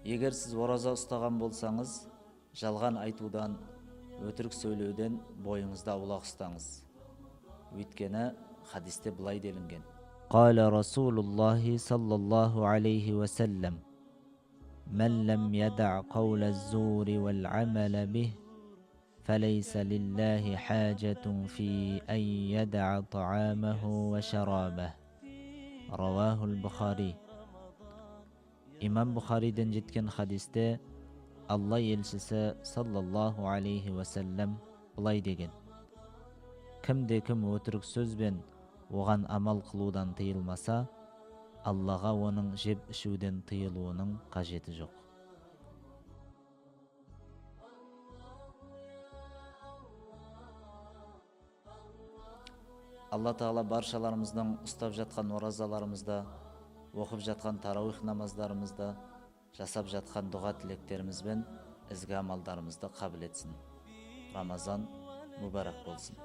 Егер сіз ораза ұстаған болсаңыз, жалған айтудан, өтірік сөйлеуден бойыңызда аулақ ұстаңыз. Өйткені хадисте былай делінген: Қала Расулуллахи саллаллаху алейхи вассалам: Мән лам ядъ қаула ззури вал амала бих, фалейса лиллахи хаджатун фи ан ядъ таамаху ва шарабах. Равахул Бухари. Имам Бухариден жеткен хадисте Алла елшісі саллаллаху алейхи вассалам былай деген: Кімде-кім өтірік сөзбен оған амал қылудан тыйылмаса, Аллаға оның жеп ішуден тыйылуының қажеті жоқ. Алла Тағала баршаларымыздың ұстап жатқан оразаларымызда, оқып жатқан тарауих намаздарымызда, жасап жатқан дұға тілектерімізбен ізгі амалдарымызды қабыл етсін. Рамазан мүбәрәк болсын.